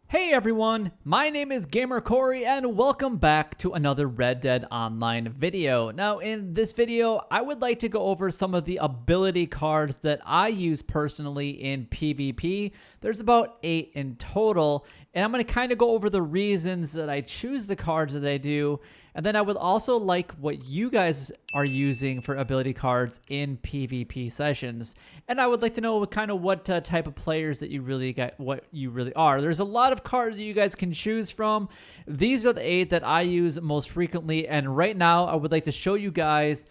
Hey everyone, my name is Gamer Corey and welcome back to another Red Dead Online video. Now in this video, I would like to go over some of the ability cards that I use personally in PvP. There's about 8 in total, and I'm going to kind of go over the reasons that I choose the cards that I do. And then I would also like what you guys are using for ability cards in PvP sessions. And I would like to know what type of players that you really got, what you really are. There's a lot of cards that you guys can choose from. These are the 8 that I use most frequently. And right now I would like to show you guys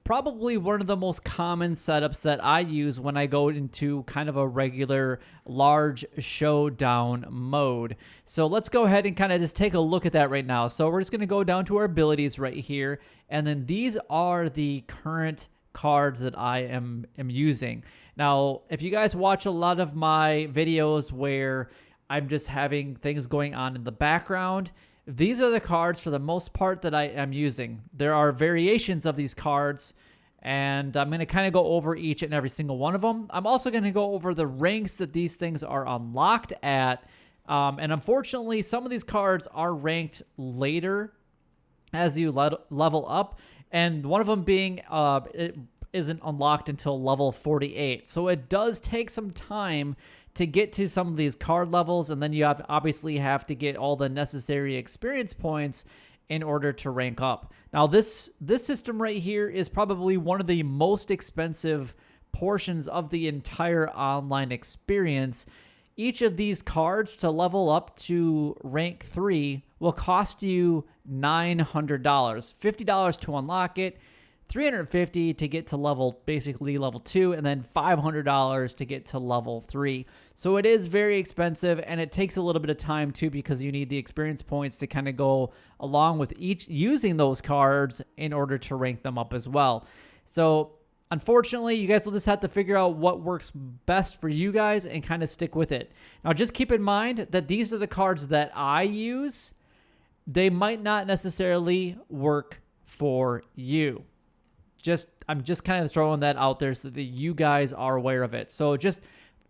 probably one of the most common setups that I use when I go into kind of a regular large showdown mode. So let's go ahead and kind of just take a look at that right now. So we're just going to go down to our abilities right here. And then these are the current cards that I am using. Now, if you guys watch a lot of my videos where I'm just having things going on in the background, these are the cards for the most part that I am using. There are variations of these cards, and I'm going to kind of go over each and every single one of them. I'm also going to go over the ranks that these things are unlocked at. And unfortunately, some of these cards are ranked later as you level up. And one of them being it isn't unlocked until level 48. So it does take some time to get to some of these card levels, and then you obviously have to get all the necessary experience points in order to rank up. Now this system right here is probably one of the most expensive portions of the entire online experience. Each of these cards to level up to rank 3 will cost you $900, $50 to unlock it, $350 to get to basically level 2, and then $500 to get to level 3. So it is very expensive, and it takes a little bit of time too, because you need the experience points to kind of go along with each using those cards in order to rank them up as well. So unfortunately, you guys will just have to figure out what works best for you guys and kind of stick with it. Now just keep in mind that these are the cards that I use. They might not necessarily work for you. I'm just kind of throwing that out there so that you guys are aware of it. So just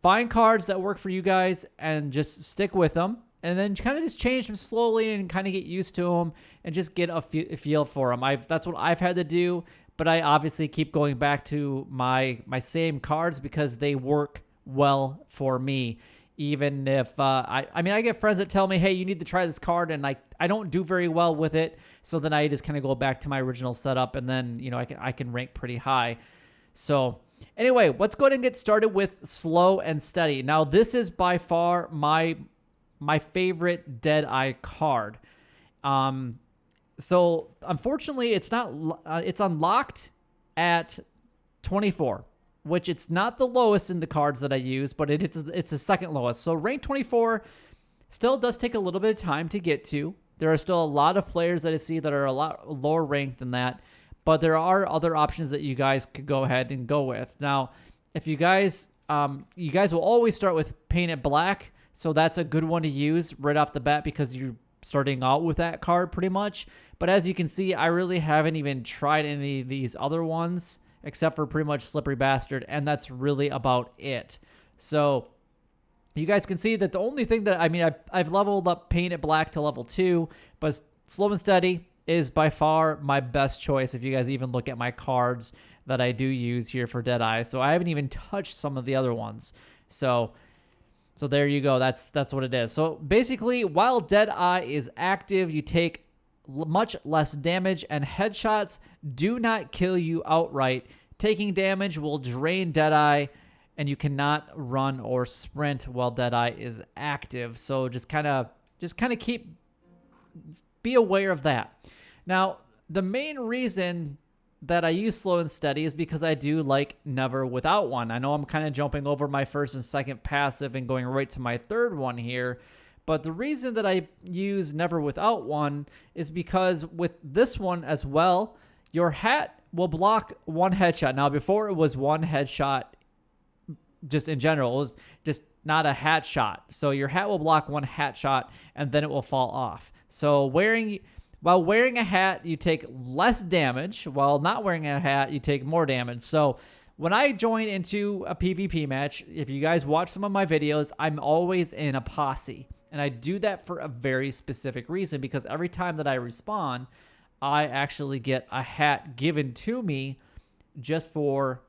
find cards that work for you guys and just stick with them, and then kind of just change them slowly and kind of get used to them and just get a feel for them. That's what I've had to do, but I obviously keep going back to my same cards because they work well for me. Even if, I get friends that tell me, hey, you need to try this card, and I don't do very well with it. So then I just kind of go back to my original setup, and then, I can rank pretty high. So anyway, let's go ahead and get started with Slow and Steady. Now, this is by far my favorite Deadeye card. So unfortunately, it's unlocked at 24. Which it's not the lowest in the cards that I use, but it's the second lowest. So rank 24 still does take a little bit of time to get to. There are still a lot of players that I see that are a lot lower ranked than that, but there are other options that you guys could go ahead and go with. Now, if you guys will always start with Painted Black, so that's a good one to use right off the bat because you're starting out with that card pretty much. But as you can see, I really haven't even tried any of these other ones, except for pretty much Slippery Bastard, and that's really about it. So you guys can see that the only thing that, I've leveled up Painted Black to level 2, but Slow and Steady is by far my best choice if you guys even look at my cards that I do use here for Deadeye. So I haven't even touched some of the other ones. So there you go. That's what it is. So basically, while Deadeye is active, you take much less damage, and headshots do not kill you outright. Taking damage will drain Deadeye, and you cannot run or sprint while Deadeye is active. So just kind of be aware of that. Now, the main reason that I use Slow and Steady is because I do like Never Without One. I know I'm kind of jumping over my first and second passive and going right to my third one here. But the reason that I use Never Without One is because with this one as well, your hat will block one headshot. Now, before it was one headshot just in general. It was just not a hat shot. So your hat will block one hat shot, and then it will fall off. So while wearing a hat, you take less damage. While not wearing a hat, you take more damage. So when I join into a PvP match, if you guys watch some of my videos, I'm always in a posse. And I do that for a very specific reason, because every time that I respawn, I actually get a hat given to me just for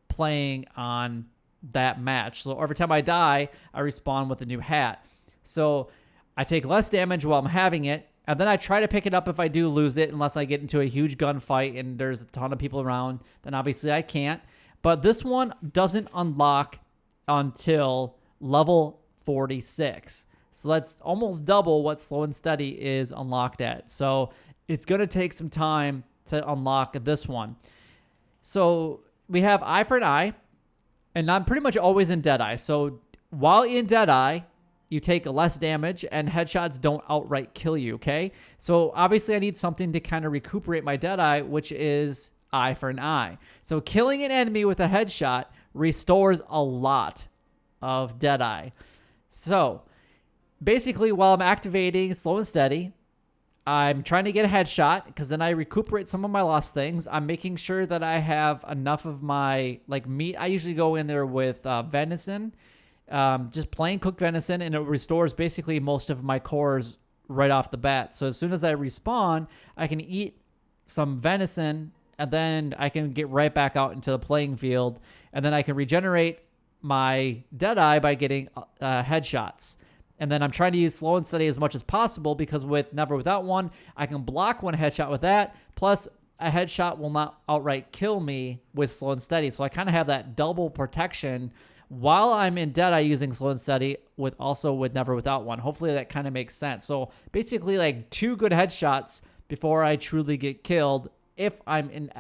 playing on that match. So every time I die, I respawn with a new hat. So I take less damage while I'm having it, and then I try to pick it up if I do lose it, unless I get into a huge gunfight and there's a ton of people around, then obviously I can't. But this one doesn't unlock until level 46. So that's almost double what Slow and Steady is unlocked at. So it's going to take some time to unlock this one. So we have Eye for an Eye, and I'm pretty much always in Deadeye. So while in Deadeye, you take less damage, and headshots don't outright kill you, okay? So obviously I need something to kind of recuperate my Deadeye, which is Eye for an Eye. So killing an enemy with a headshot restores a lot of Deadeye. So basically, while I'm activating Slow and Steady, I'm trying to get a headshot, because then I recuperate some of my lost things. I'm making sure that I have enough of my meat. I usually go in there with venison, just plain cooked venison, and it restores basically most of my cores right off the bat. So as soon as I respawn, I can eat some venison, and then I can get right back out into the playing field, and then I can regenerate my Deadeye by getting headshots. And then I'm trying to use Slow and Steady as much as possible, because with Never Without One, I can block one headshot with that. Plus, a headshot will not outright kill me with Slow and Steady. So I kind of have that double protection while I'm in Deadeye using Slow and Steady, with Never Without One. Hopefully that kind of makes sense. So basically, like 2 good headshots before I truly get killed if I'm in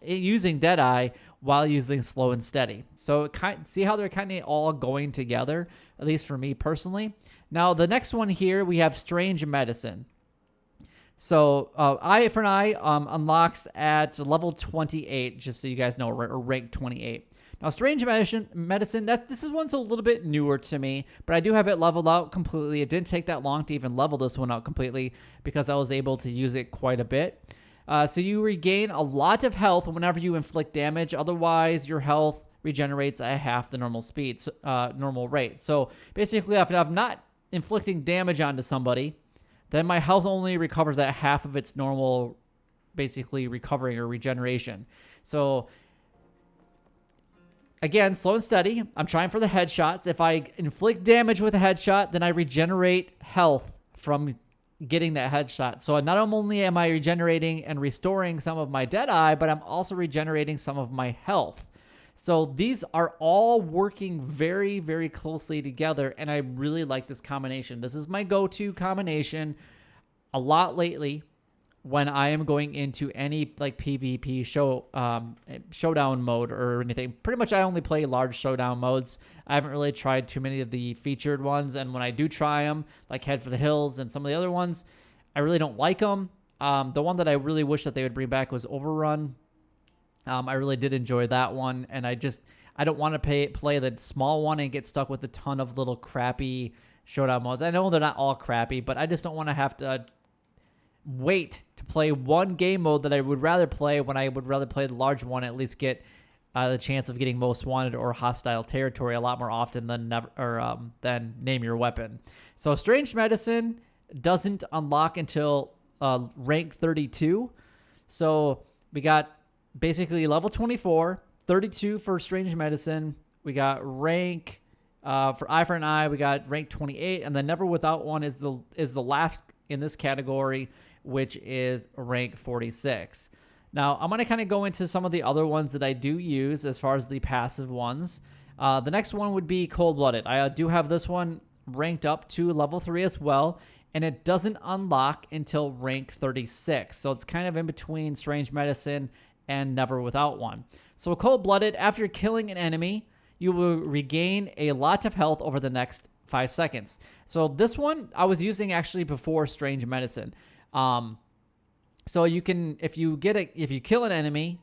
using Deadeye while using Slow and Steady. So see how they're kind of all going together, at least for me personally. Now, the next one here, we have Strange Medicine. So Eye for an Eye unlocks at level 28, just so you guys know, or rank 28. Now, Strange Medicine, this one's a little bit newer to me, but I do have it leveled out completely. It didn't take that long to even level this one out completely, because I was able to use it quite a bit. So you regain a lot of health whenever you inflict damage. Otherwise, your health regenerates at half the normal rate. So basically, if I'm not inflicting damage onto somebody, then my health only recovers at half of its normal, basically, recovering or regeneration. So again, Slow and Steady. I'm trying for the headshots. If I inflict damage with a headshot, then I regenerate health from getting that headshot. So not only am I regenerating and restoring some of my Deadeye, but I'm also regenerating some of my health. So these are all working very, very closely together, and I really like this combination. This is my go-to combination a lot lately when I am going into any PvP showdown mode or anything. Pretty much I only play large showdown modes. I haven't really tried too many of the featured ones, and when I do try them, like Head for the Hills and some of the other ones, I really don't like them. The one that I really wish that they would bring back was Overrun. I really did enjoy that one, and I don't want to play the small one and get stuck with a ton of little crappy showdown modes. I know they're not all crappy, but I just don't want to have to wait to play one game mode that I would rather play when I would rather play the large one, at least get the chance of getting Most Wanted or Hostile Territory a lot more often than Name Your Weapon. So Strange Medicine doesn't unlock until rank 32. So we got basically level 24, 32 for Strange Medicine. We got rank for Eye for an Eye. We got rank 28, and then Never Without One is the last in this category, which is rank 46. Now, I'm going to kind of go into some of the other ones that I do use as far as the passive ones. The next one would be Cold-Blooded. I do have this one ranked up to level 3 as well, and it doesn't unlock until rank 36. So it's kind of in between Strange Medicine and Never Without One. So Cold-Blooded, after killing an enemy, you will regain a lot of health over the next 5 seconds. So this one I was using actually before Strange Medicine. So you can, if you kill an enemy,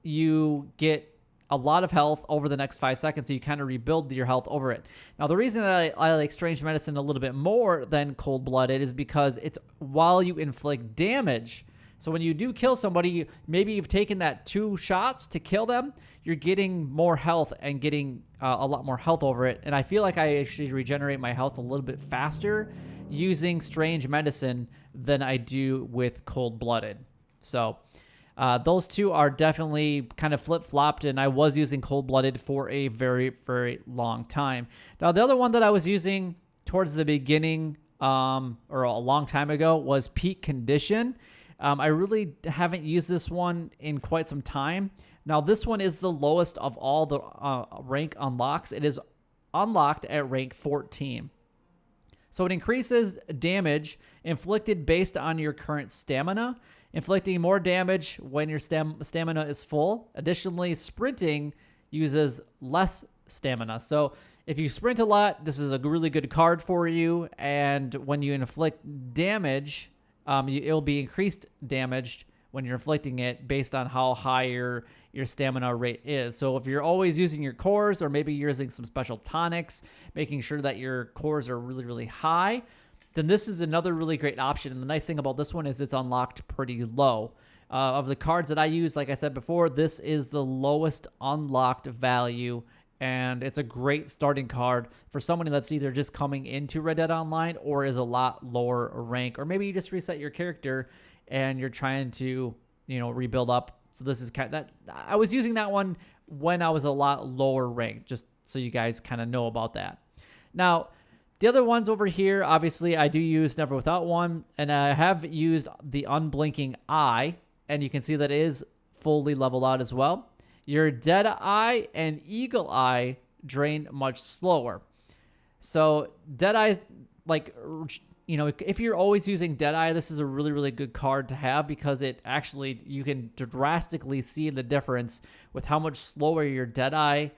you get a lot of health over the next 5 seconds, so you kind of rebuild your health over it. Now, the reason that I like Strange Medicine a little bit more than Cold-Blooded is because it's while you inflict damage. So when you do kill somebody, maybe you've taken that 2 shots to kill them, you're getting more health and getting a lot more health over it. And I feel like I actually regenerate my health a little bit faster using strange medicine than I do with cold-blooded. So those two are definitely kind of flip-flopped, and I was using cold-blooded for a very, very long time. Now, the other one that I was using towards the beginning or a long time ago was peak condition. I really haven't used this one in quite some time. Now, this one is the lowest of all the rank unlocks. It is unlocked at rank 14. So it increases damage inflicted based on your current stamina, inflicting more damage when your stamina is full. Additionally, sprinting uses less stamina. So if you sprint a lot, this is a really good card for you. And when you inflict damage, it'll be increased damage when you're inflicting it based on how high your stamina rate is. So if you're always using your cores, or maybe you're using some special tonics, making sure that your cores are really, really high, then this is another really great option. And the nice thing about this one is it's unlocked pretty low. Of the cards that I use, like I said before, this is the lowest unlocked value, and it's a great starting card for somebody that's either just coming into Red Dead Online or is a lot lower rank, or maybe you just reset your character and you're trying to, rebuild up. So this is kind of that. I was using that one when I was a lot lower ranked, just so you guys kind of know about that. Now, the other ones over here, obviously, I do use Never Without One, and I have used the Unblinking Eye, and you can see that it is fully leveled out as well. Your Deadeye and Eagle Eye drain much slower. So Deadeye, if you're always using Deadeye, this is a really, really good card to have, because you can drastically see the difference with how much slower your Deadeye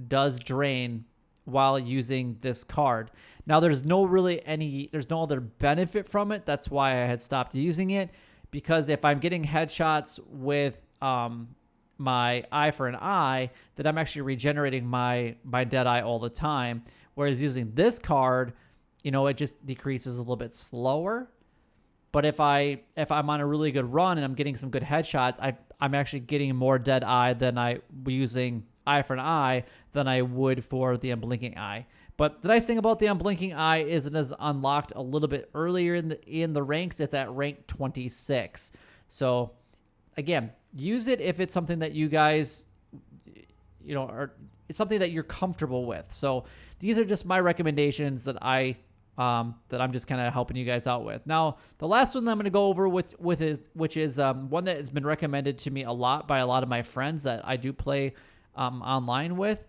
does drain while using this card. Now, there's no other benefit from it. That's why I had stopped using it, because if I'm getting headshots with my eye for an eye, then I'm actually regenerating my Deadeye all the time. Whereas using this card, it just decreases a little bit slower. But if I'm on a really good run and I'm getting some good headshots, I'm actually getting more Deadeye than I using eye for an eye than I would for the Unblinking Eye. But the nice thing about the Unblinking Eye is it is unlocked a little bit earlier in the ranks. It's at rank 26. So again, use it if it's something that you guys, it's something that you're comfortable with. So these are just my recommendations that I'm just kind of helping you guys out with. Now, the last one that I'm going to go over which is one that has been recommended to me a lot by a lot of my friends that I do play online with,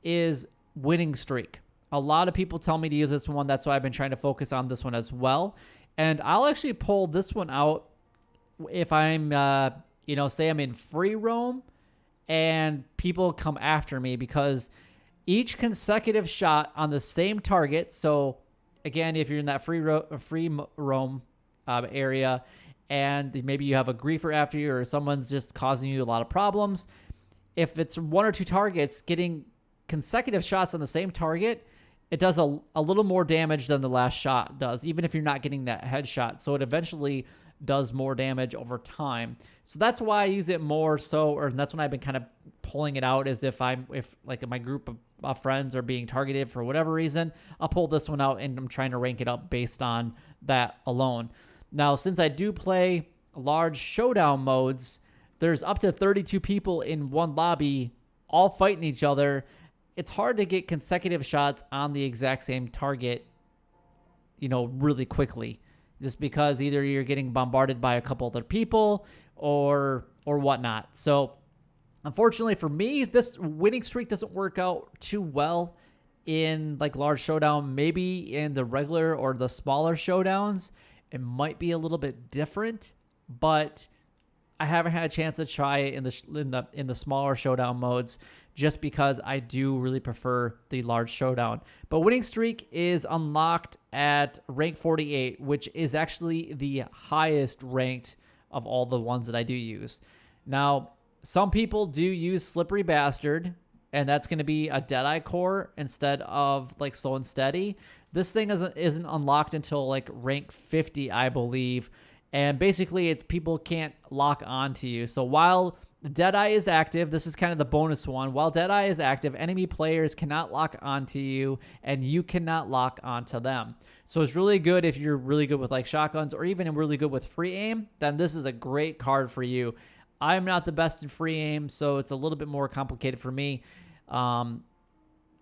is Winning Streak. A lot of people tell me to use this one. That's why I've been trying to focus on this one as well. And I'll actually pull this one out if I'm, say I'm in free roam and people come after me, because each consecutive shot on the same target. So again, if you're in that free roam area and maybe you have a griefer after you, or someone's just causing you a lot of problems, if it's 1 or 2 targets, getting consecutive shots on the same target, it does a little more damage than the last shot does, even if you're not getting that headshot. So it eventually does more damage over time. So that's why I use it more so, or that's when I've been kind of pulling it out, is if my group of friends are being targeted for whatever reason, I'll pull this one out and I'm trying to rank it up based on that alone. Now, since I do play large showdown modes, there's up to 32 people in one lobby all fighting each other. It's hard to get consecutive shots on the exact same target, really quickly, just because either you're getting bombarded by a couple other people or whatnot. So unfortunately for me, this Winning Streak doesn't work out too well in large showdown. Maybe in the regular or the smaller showdowns, it might be a little bit different, but I haven't had a chance to try it in the smaller showdown modes, just because I do really prefer the large showdown. But Winning Streak is unlocked at rank 48, which is actually the highest ranked of all the ones that I do use. Now, some people do use Slippery Bastard, and that's going to be a Deadeye core instead of Slow and Steady. This thing isn't unlocked until rank 50, I believe. And basically, it's people can't lock onto you. So while Deadeye is active, this is kind of the bonus one. While Deadeye is active, enemy players cannot lock onto you, and you cannot lock onto them. So it's really good if you're really good with like shotguns, or even really good with free aim, then this is a great card for you. I'm not the best in free aim, so it's a little bit more complicated for me.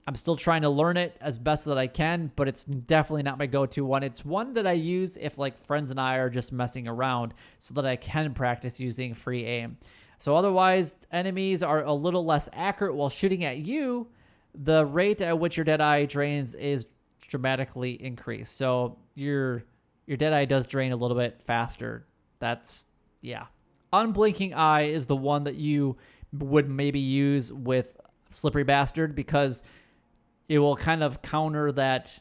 I'm still trying to learn it as best that I can, but it's definitely not my go-to one. It's one that I use if like friends and I are just messing around so that I can practice using free aim. So otherwise, enemies are a little less accurate while shooting at you. The rate at which your Deadeye drains is dramatically increased. So your Deadeye does drain a little bit faster. That's, yeah. Unblinking Eye is the one that you would maybe use with Slippery Bastard, because it will kind of counter that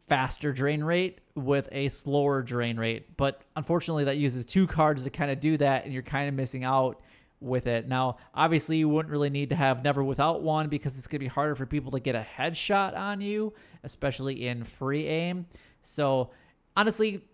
faster drain rate with a slower drain rate. But unfortunately, that uses 2 cards to kind of do that, and you're kind of missing out with it. Now, obviously, you wouldn't really need to have Never Without one, because it's going to be harder for people to get a headshot on you, especially in free aim. So honestly,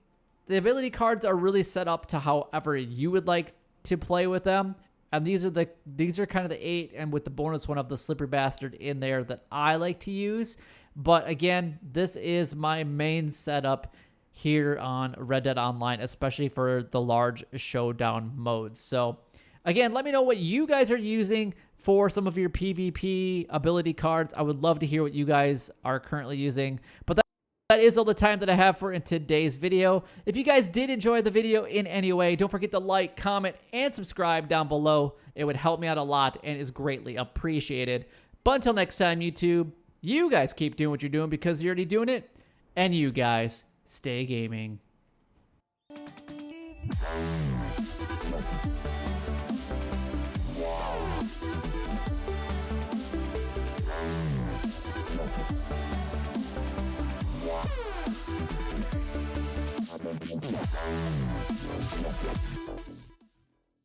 the ability cards are really set up to however you would like to play with them. And these are kind of the 8, and with the bonus one of the Slippery Bastard in there that I like to use. But again, this is my main setup here on Red Dead Online, especially for the large showdown modes. So again, let me know what you guys are using for some of your PvP ability cards. I would love to hear what you guys are currently using. But that is all the time that I have for in today's video. If you guys did enjoy the video in any way, don't forget to like, comment, and subscribe down below. It would help me out a lot and is greatly appreciated. But until next time, YouTube, you guys keep doing what you're doing because you're already doing it. And you guys, stay gaming.